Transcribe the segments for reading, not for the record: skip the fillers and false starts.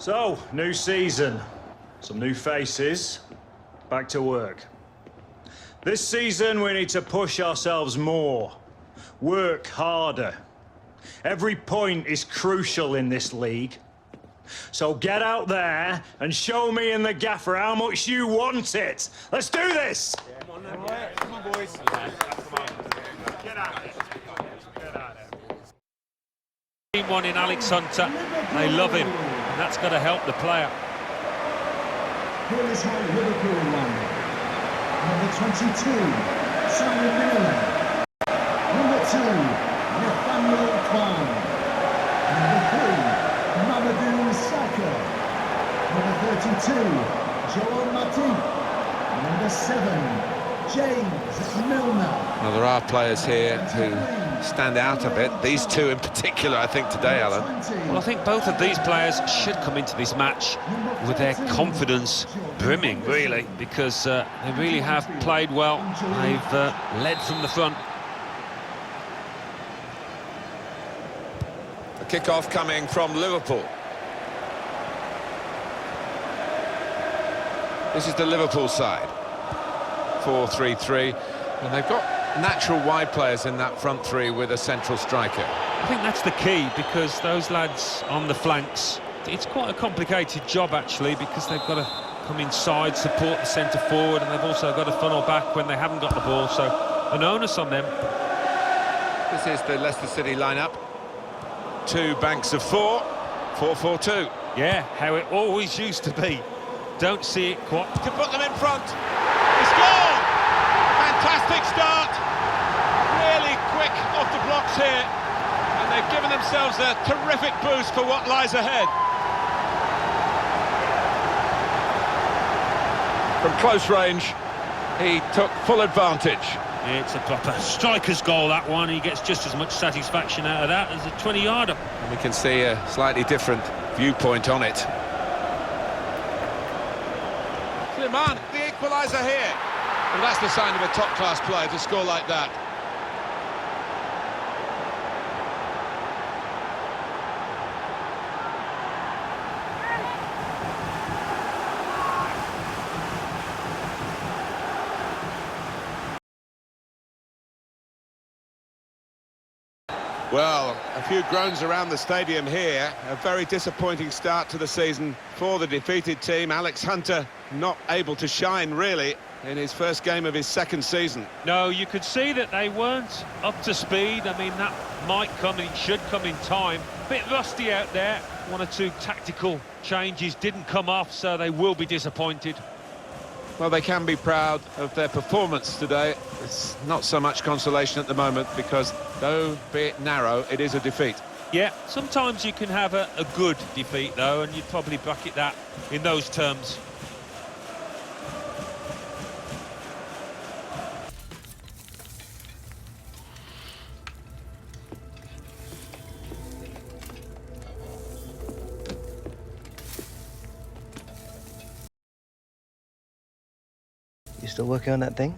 So, new season, some new faces, back to work. This season we need to push ourselves more, work harder. Every point is crucial in this league. So get out there and show me and the gaffer how much you want it. Let's do this! Yeah. Come on, now. Come on, boys. Yeah. Come on. Get out of it. Get out of it. Team one in Alex Hunter. They love him, and that's got to help the player. Here is how Liverpool won. Number 22, Simon Miller. Number 2, Nathaniel Kwan. Number 3, Mamadou Saka. Number 32, Joel Matip. Number 7, James Milner. Well, there are players here who stand out a bit. These two in particular, I think, today, Alan. Well, I think both of these players should come into this match with their confidence brimming, really, because they really have played well. They've led from the front. The kick-off coming from Liverpool. This is the Liverpool side. 4-3-3, and they've got natural wide players in that front three with a central striker. I think that's the key, because those lads on the flanks, it's quite a complicated job, actually, because they've got to come inside, support the centre forward, and they've also got to funnel back when they haven't got the ball, so an onus on them. This is the Leicester City lineup. 2 banks of 4, 4-4-2. Yeah, how it always used to be. Don't see it quite. To put them in front. It's gone! Fantastic start. Really quick off the blocks here. And they've given themselves a terrific boost for what lies ahead. From close range, he took full advantage. It's a proper striker's goal, that one. He gets just as much satisfaction out of that as a 20-yarder. And we can see a slightly different viewpoint on it. Slimane, the equaliser here. And that's the sign of a top-class player to score like that. Well, a few groans around the stadium here. A very disappointing start to the season for the defeated team. Alex Hunter not able to shine, really, in his first game of his second season. No, you could see that they weren't up to speed. I mean, that might come and it should come in time. Bit rusty out there. 1 or 2 tactical changes didn't come off, so they will be disappointed. Well, they can be proud of their performance today. It's not so much consolation at the moment because, though be it narrow, it is a defeat. Yeah, sometimes you can have a good defeat, though, and you'd probably bracket that in those terms. You still working on that thing?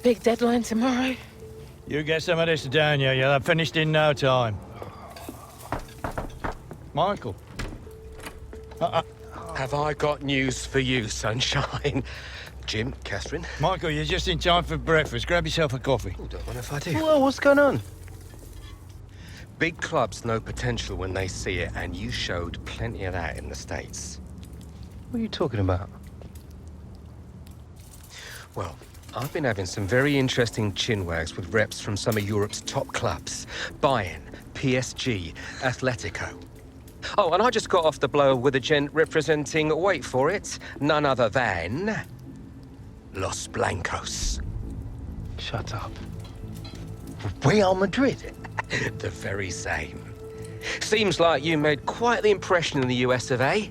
Big deadline tomorrow. You get some of this down, you'll have finished in no time. Michael. Have I got news for you, sunshine? Jim, Catherine. Michael, you're just in time for breakfast. Grab yourself a coffee. Oh, don't mind if I do. Well, what's going on? Big clubs know potential when they see it, and you showed plenty of that in the States. What are you talking about? Well, I've been having some very interesting chinwags with reps from some of Europe's top clubs. Bayern, PSG, Atletico. Oh, and I just got off the blow with a gent representing, wait for it, none other than Los Blancos. Shut up. Real Madrid? The very same. Seems like you made quite the impression in the US of A.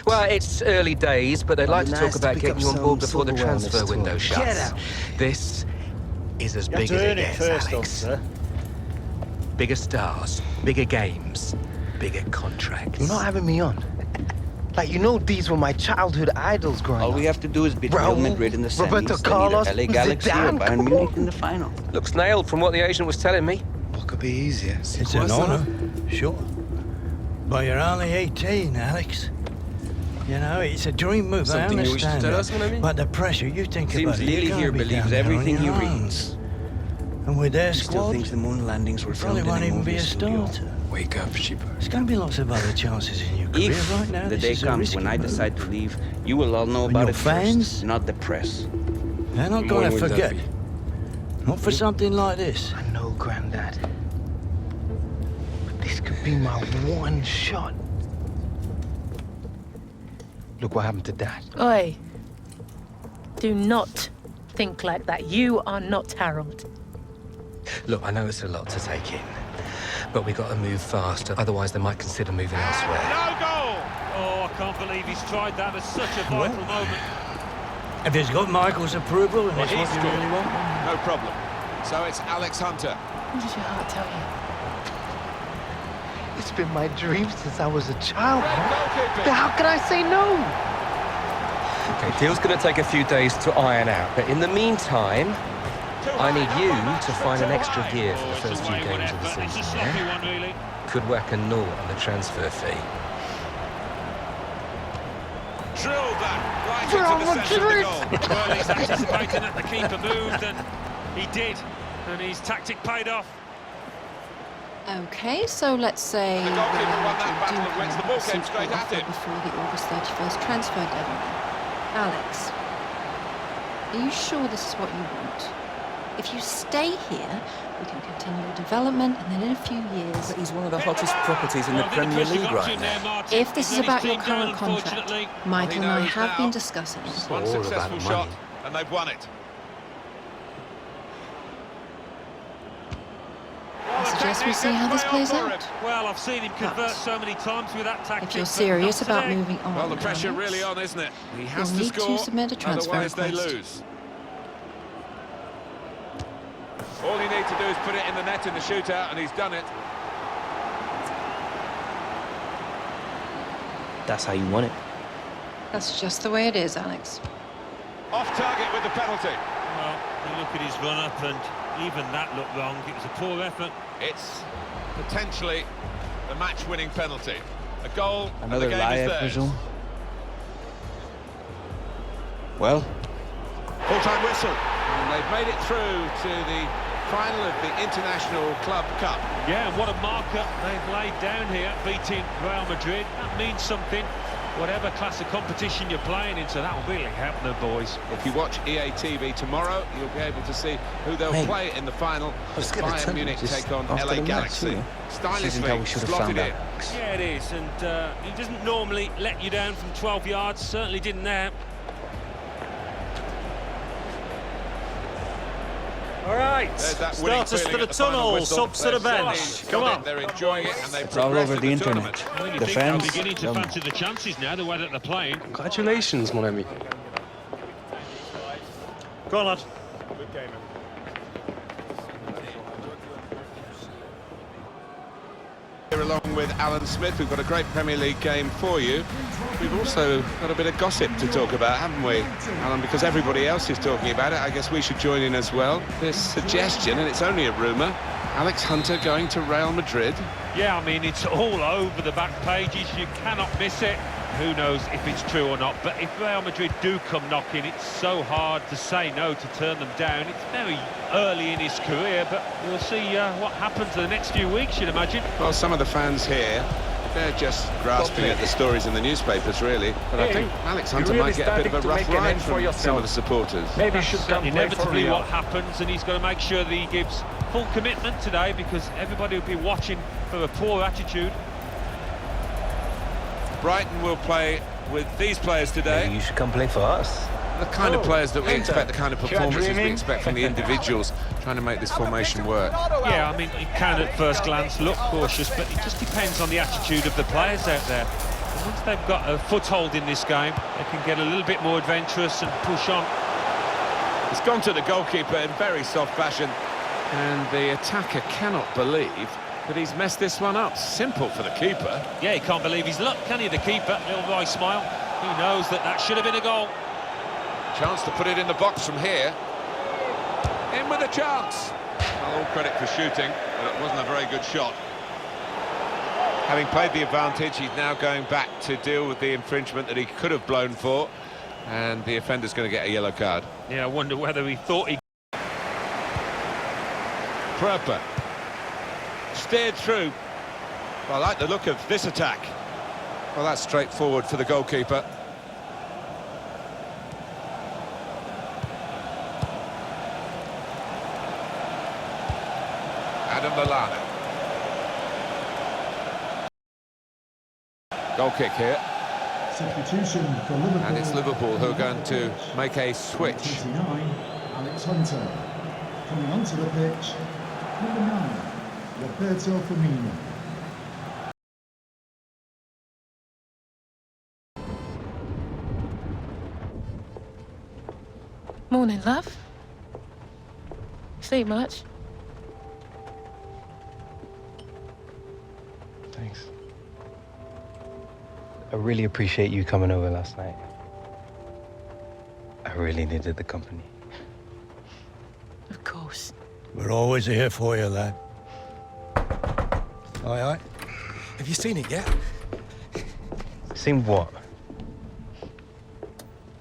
Well, it's early days, but they'd like to talk about getting you on board before the transfer window shuts. Get out. This is as big as it gets, Alex. Bigger stars, bigger games, bigger contracts. You're not having me on. Like, you know, these were my childhood idols growing up. All we have to do is beat Real Madrid in the semis, Roberto Carlos, LA Galaxy or Bayern Munich in the final. Looks nailed from what the agent was telling me. What could be easier? It's an honour, sure. But you're only 18, Alex. You know, it's a dream move, Something I you wish to understand tell that. us, mon ami? But the pressure, you think Seems about it, Lily you're gonna here be believes down there on everything he your reads. own. And with their He still squad, thinks the moon landings were probably filmed in won't a even movie be a studio. starter. Wake up, sheep. There's gonna be lots of other chances in your career If right now. the This day is a comes when risky I move. decide to leave, you will all know And about your it fans? first, not the press. They're not And gonna when will that forget. be? Not for something like this. I know, Grandad. But this could be my one shot. Look what happened to Dad. Oi. Do not think like that. You are not Harold. Look, I know it's a lot to take in, but we got to move fast, otherwise they might consider moving elsewhere. No goal! Oh, I can't believe he's tried that at such a vital moment. If it's got Michael's approval and Well, it's what he's you scored. really want. No problem. So it's Alex Hunter. What does your heart tell you? It's been my dream since I was a child, Great man. goalkeeping. How can I say no? Okay, deal's going to take a few days to iron out, but in the meantime, I need you to find an extra gear for the first few games of the It's a season, sloppy yeah? one, really. Could whack a naught on the transfer fee. Drilled that right into the centre of the goal. Well, he's anticipating that the keeper moved, and he did. And his tactic paid off. Okay, so let's say The goalkeeper Real won that Madrid battle do and wins the have ball a game suitable straight at offer him. before the August 31st transfer deadline. Alex, are you sure this is what you want? If you stay here, we can continue your development, and then in a few years, He's one of the hottest properties in the Well, I Premier think the League pressure got right to there, now. Martin. if this He's is let about his your team down, current contract, unfortunately. Michael and I knows have now. been discussing it. One all about successful the shot, money. and they've won it. I suggest we see how this plays out. Well, I've seen him convert But so many times with that tactic. If you're but serious not about today. moving on, Well, the pressure Alex, really on, isn't it? He has you'll to need to score, submit a transfer otherwise they request. lose. All you need to do is put it in the net in the shootout, and he's done it. That's how you want it. That's just the way it is, Alex. Off target with the penalty. Well, you look at his run-up, and even that looked wrong. It was a poor effort. It's potentially the match-winning penalty. A goal, Another and the game lie, is I theirs. presume. Well, Full-time whistle. And they've made it through to the final of the International Club Cup. Yeah, and what a marker they've laid down here, beating Real Madrid. That means something, whatever class of competition you're playing in, so that will really help the boys. If you watch EA TV tomorrow, you'll be able to see who they'll Mate, play in the final. was gonna Bayern tell you, Munich just take on after LA the match, Galaxy. you know. This isn't how we Stylishly should have slotted found in. out. Yeah, it is, and he doesn't normally let you down from 12 yards, certainly didn't there. All right, There's that winning Starters for feeling the at the final tunnel, whistle. subs to the They've bench. certainly Come got on. it, They're enjoying it, and they've It's all progressed over in the internet. tournament. Well, you The think they're fans beginning to love them. fancy the chances now, the way that they're playing. Congratulations, mon ami. Go on, lad. Here along with Alan Smith, we've got a great Premier League game for you. We've also got a bit of gossip to talk about, haven't we, Alan? Because everybody else is talking about it, I guess we should join in as well. This suggestion, and it's only a rumour, Alex Hunter going to Real Madrid. Yeah, I mean, it's all over the back pages. You cannot miss it. Who knows if it's true or not, but if Real Madrid do come knocking, it's so hard to say no, to turn them down. It's very early in his career, but we'll see what happens in the next few weeks, you'd imagine. Well, some of the fans here, they're just grasping at the stories in the newspapers, really. But I think Alex Hunter might get a bit of a rough ride from some of the supporters. Maybe you should come play for Inevitably Real. what happens, and he's got to make sure that he gives full commitment today, because everybody will be watching for a poor attitude. Brighton will play with these players today. Maybe you should come play for us. The kind of players that we Hunter, expect, the kind of you're performances we dreaming. expect from the individuals trying to make this formation work. Yeah, I mean, it can at first glance look cautious, but it just depends on the attitude of the players out there. And once they've got a foothold in this game, they can get a little bit more adventurous and push on. It's gone to the goalkeeper in very soft fashion, and the attacker cannot believe that he's messed this one up. Simple for the keeper. Yeah, he can't believe his luck, can he, the keeper? Little wry smile. He knows that that should have been a goal. Chance to put it in the box from here. In with a chance. Well, all credit for shooting, but it wasn't a very good shot. Having played the advantage, he's now going back to deal with the infringement that he could have blown for, and the offender's going to get a yellow card. Yeah, I wonder whether he thought he... Pröper steered through. Well, I like the look of this attack. Well, that's straightforward for the goalkeeper. Adam Lallana. Goal kick here. Substitution for Liverpool. And it's Liverpool who are going to make a switch. 29, Alex Hunter. Coming onto the pitch, number 9, Roberto Firmino. Morning, love. Sleep much? Thanks. I really appreciate you coming over last night. I really needed the company. Of course. We're always here for you, lad. Aye, aye. Have you seen it yet? Seen what?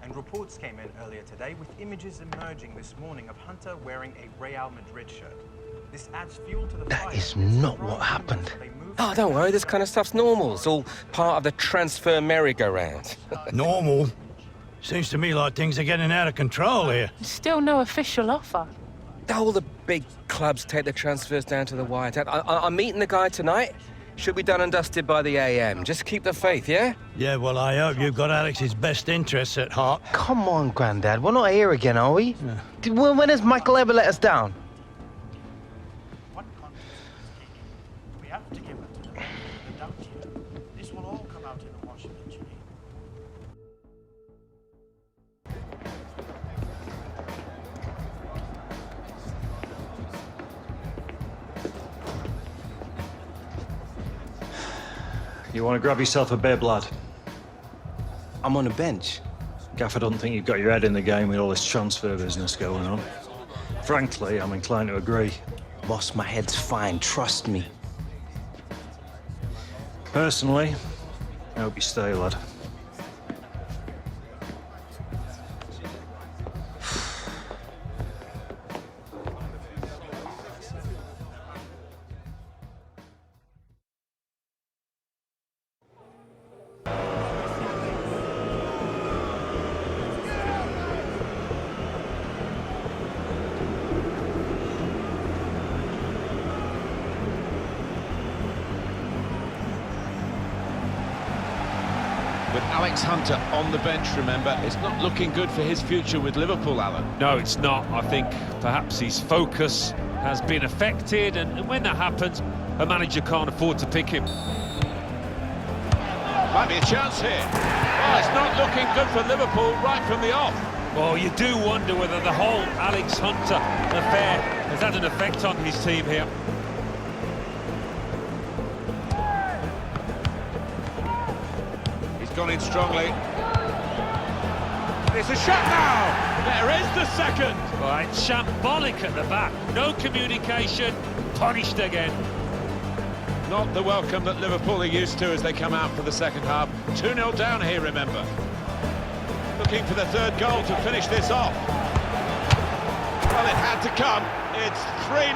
And reports came in earlier today with images emerging this morning of Hunter wearing a Real Madrid shirt. This adds fuel to the fire. That is not what happened. Oh, don't worry, this kind of stuff's normal. It's all part of the transfer merry-go-round. Normal? Seems to me like things are getting out of control here. Still no official offer. All the big clubs take the transfers down to the wire. I'm meeting the guy tonight. Should be done and dusted by the AM. Just keep the faith, yeah? Yeah, well, I hope you've got Alex's best interests at heart. Come on, Grandad. We're not here again, are we? Yeah. When has Michael ever let us down? What confidence is taking? We have to give it to the benefit of the doubt here. This will all come out in the wash eventually. You want to grab yourself a bib, lad? I'm on the bench. Gaffer doesn't think you've got your head in the game with all this transfer business going on. Frankly, I'm inclined to agree. Boss, my head's fine, trust me. Personally, I hope you stay, lad. With Alex Hunter on the bench, remember, it's not looking good for his future with Liverpool, Alan. No, it's not. I think perhaps his focus has been affected, and when that happens, a manager can't afford to pick him. Might be a chance here. Oh, it's not looking good for Liverpool right from the off. Well, you do wonder whether the whole Alex Hunter affair has had an effect on his team here. Gone in strongly. It's a shot now! There is the second! Right, shambolic at the back. No communication, punished again. Not the welcome that Liverpool are used to as they come out for the second half. 2-0 down here, remember. Looking for the third goal to finish this off. Well, it had to come. It's 3-0.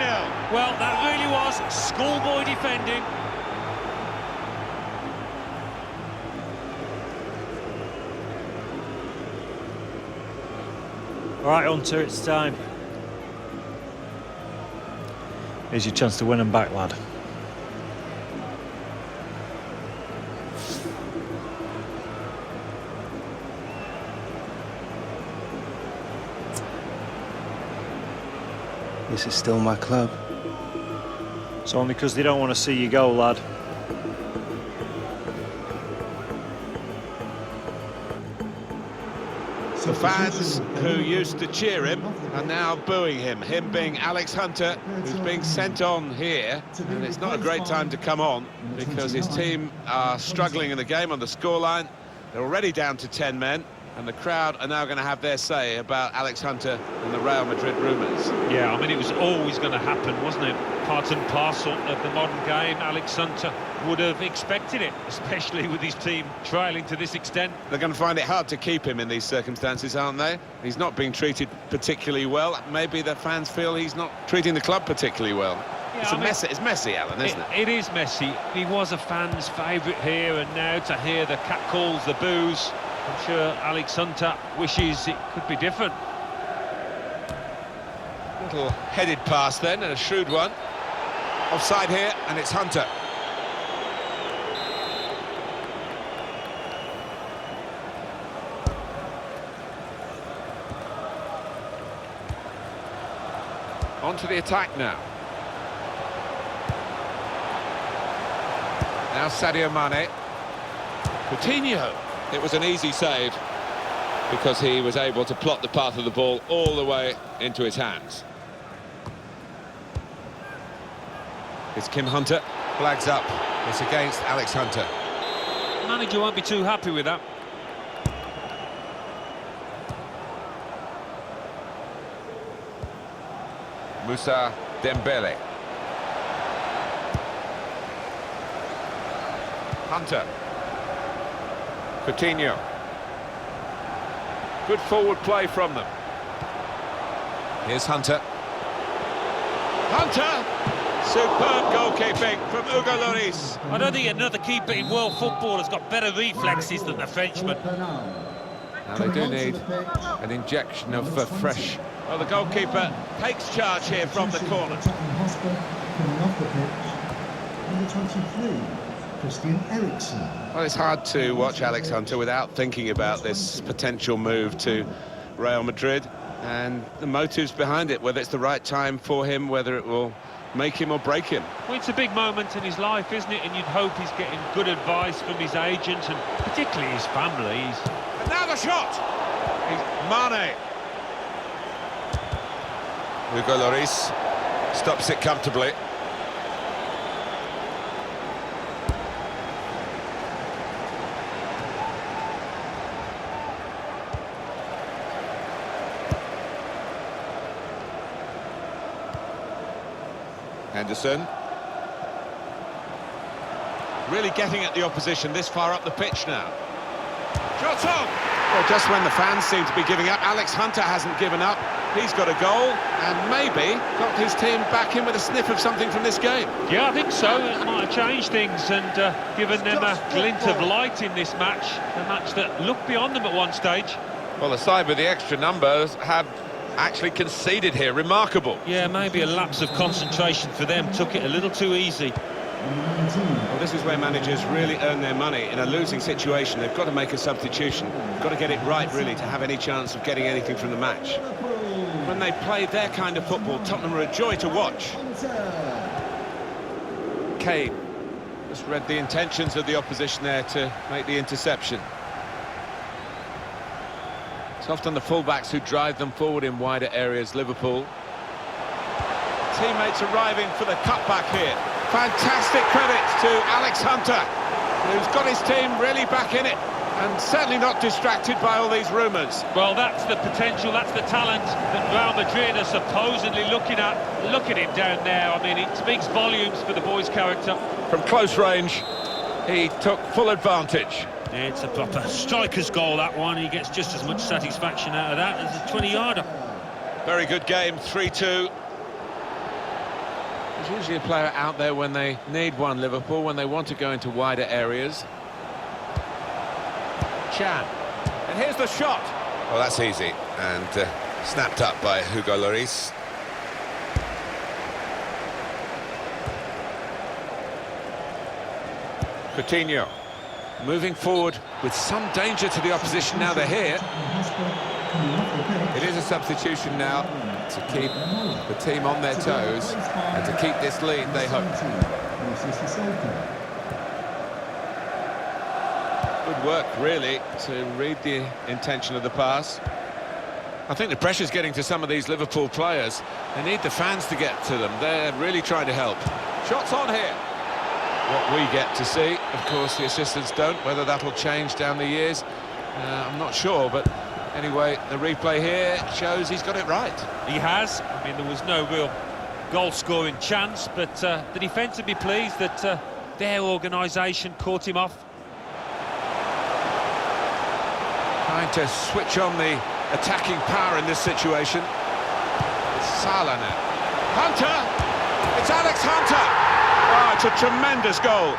Well, that really was schoolboy defending. All right, Hunter, it's time. Here's your chance to win them back, lad. This is still my club. It's only because they don't want to see you go, lad. The fans who used to cheer him are now booing him. Him being Alex Hunter, who's being sent on here. And it's not a great time to come on because his team are struggling in the game on the scoreline. They're already down to 10 men. And the crowd are now going to have their say about Alex Hunter and the Real Madrid rumours. Yeah, I mean, it was always going to happen, wasn't it? Part and parcel of the modern game. Alex Hunter would have expected it, especially with his team trailing to this extent. They're going to find it hard to keep him in these circumstances, aren't they? He's not being treated particularly well. Maybe the fans feel he's not treating the club particularly well. Yeah, It's messy, Alan, isn't it? It is messy. He was a fan's favourite here, and now to hear the catcalls, the boos, I'm sure Alex Hunter wishes it could be different. Little headed pass then, and a shrewd one. Offside here, and it's Hunter. On to the attack now. Now Sadio Mane. Coutinho. It was an easy save because he was able to plot the path of the ball all the way into his hands. It's Kim Hunter. Flags up. It's against Alex Hunter. The manager won't be too happy with that. Moussa Dembele. Hunter. Coutinho. Good forward play from them. Here's Hunter. Hunter! Superb goalkeeping from Hugo Lloris. I don't think another keeper in world football has got better reflexes than the Frenchman. Now they do need an injection of fresh. Well, the goalkeeper takes charge here from the corner. Coming off the pitch, number 23, Christian Eriksen. Well, it's hard to watch Alex Hunter without thinking about this potential move to Real Madrid and the motives behind it, whether it's the right time for him, whether it will make him or break him. Well, it's a big moment in his life, isn't it? And you'd hope he's getting good advice from his agent and particularly his family. And now the shot! Mane. Hugo Lloris stops it comfortably. Henderson. Really getting at the opposition this far up the pitch now. Shots on! Well, just when the fans seem to be giving up, Alex Hunter hasn't given up. He's got a goal and maybe got his team back in with a sniff of something from this game. Yeah, I think so. It might have changed things and given them a glint of light in this match. A match that looked beyond them at one stage. Well, the side with the extra numbers have actually conceded here. Remarkable. Yeah, maybe a lapse of concentration for them. Took it a little too easy. Well, this is where managers really earn their money. In a losing situation, they've got to make a substitution. Got to get it right, really, to have any chance of getting anything from the match. When they play their kind of football, Tottenham are a joy to watch. Kane just read the intentions of the opposition there to make the interception. It's often the fullbacks who drive them forward in wider areas, Liverpool. Teammates arriving for the cutback here. Fantastic credit to Alex Hunter, who's got his team really back in it and certainly not distracted by all these rumours. Well, that's the potential, that's the talent that Real Madrid are supposedly looking at. Look at him down there. I mean, it speaks volumes for the boy's character. From close range, he took full advantage. Yeah, it's a proper striker's goal, that one. He gets just as much satisfaction out of that as a 20-yarder. Very good game, 3-2. There's usually a player out there when they need one, Liverpool, when they want to go into wider areas. Chan. And here's the shot. Well, that's easy. And snapped up by Hugo Lloris. Coutinho. Moving forward with some danger to the opposition now they're here. It is a substitution now to keep the team on their toes and to keep this lead, they hope. Good work, really, to read the intention of the pass. I think the pressure's getting to some of these Liverpool players. They need the fans to get to them. They're really trying to help. Shots on here. What we get to see, of course, the assistants don't. Whether that'll change down the years, I'm not sure, but anyway, the replay here shows he's got it right. He has. I mean, there was no real goal-scoring chance, but the defence would be pleased that their organisation caught him off. Trying to switch on the attacking power in this situation. It's Salah now. Hunter! It's Alex Hunter! Oh, it's a tremendous goal.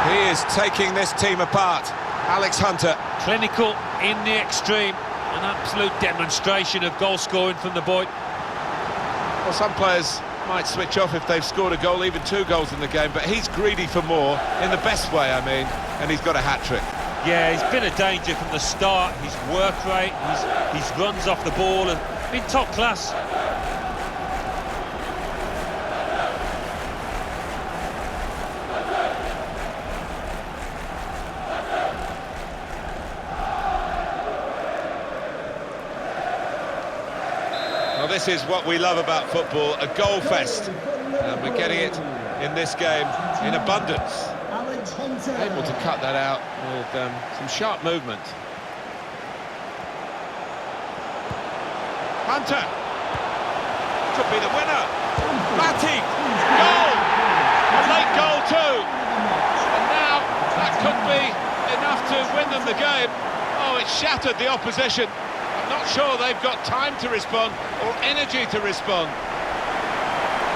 He is taking this team apart. Alex Hunter. Clinical in the extreme. An absolute demonstration of goal scoring from the boy. Well, some players might switch off if they've scored a goal, even 2 goals in the game, but he's greedy for more, in the best way, I mean, and he's got a hat-trick. Yeah, he's been a danger from the start. His work rate, his runs off the ball have been top class. Well, this is what we love about football, a goal fest. And we're getting it in this game in abundance. Able to cut that out with some sharp movement. Hunter! Could be the winner. Matty! Goal! A late goal too! And now that could be enough to win them the game. Oh, it shattered the opposition. I'm not sure they've got time to respond or energy to respond.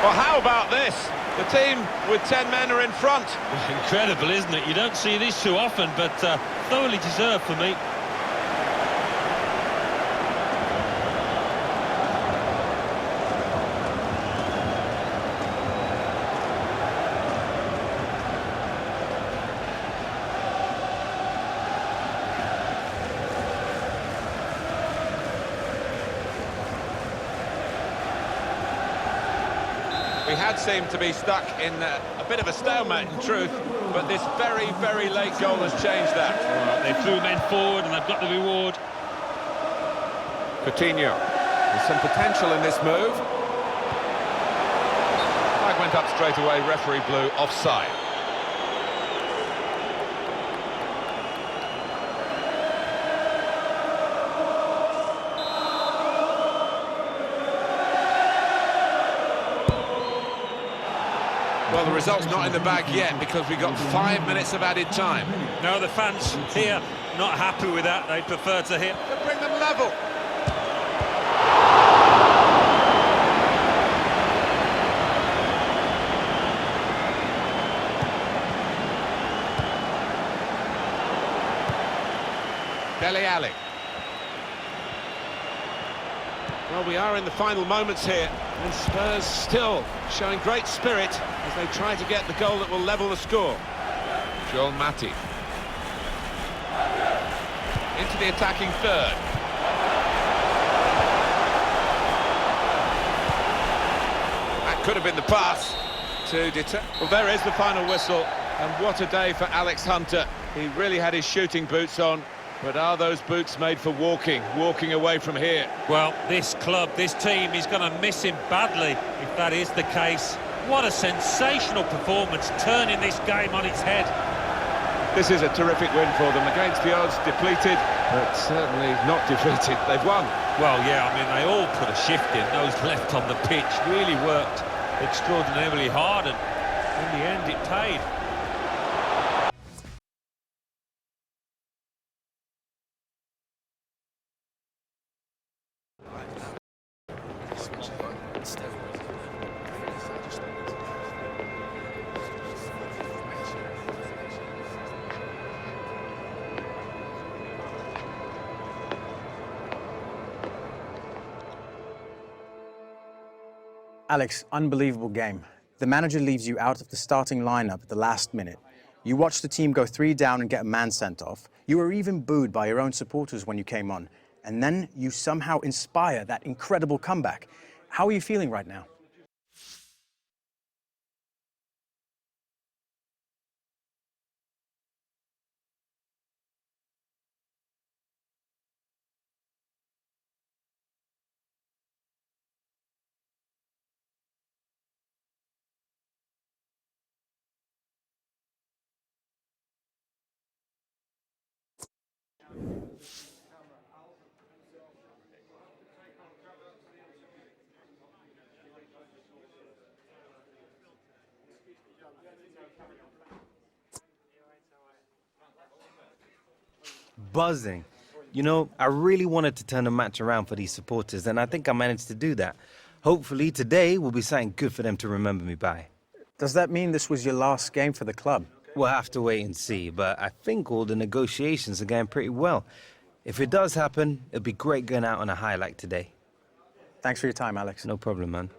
Well, how about this? The team with 10 men are in front. Incredible, isn't it? You don't see this too often, but thoroughly deserved for me. We had seemed to be stuck in a bit of a stalemate in truth, but this very, very late goal has changed that. Right, they threw men forward and they've got the reward. Coutinho, there's some potential in this move. Flag went up straight away, referee blew offside. Well, the result's not in the bag yet because we've got 5 minutes of added time. No, the fans here not happy with that. They prefer to hit. To bring them level. Dele Alli. Well, we are in the final moments here, and Spurs still showing great spirit as they try to get the goal that will level the score. Joel Matip. Into the attacking third. That could have been the pass to deter. Well, there is the final whistle, and what a day for Alex Hunter. He really had his shooting boots on. But are those boots made for walking away from here? Well, this club, this team is going to miss him badly if that is the case. What a sensational performance, turning this game on its head. This is a terrific win for them, against the odds, depleted, but certainly not defeated. They've won. Well, yeah, I mean, they all put a shift in. Those left on the pitch really worked extraordinarily hard, and in the end it paid. Alex, unbelievable game. The manager leaves you out of the starting lineup at the last minute. You watched the team go 3 down and get a man sent off. You were even booed by your own supporters when you came on. And then you somehow inspire that incredible comeback. How are you feeling right now? Buzzing. You know, I really wanted to turn the match around for these supporters, and I think I managed to do that. Hopefully today will be something good for them to remember me by. Does that mean this was your last game for the club? We'll have to wait and see, but I think all the negotiations are going pretty well. If it does happen, it'd be great going out on a high like today. Thanks for your time, Alex. No problem, man.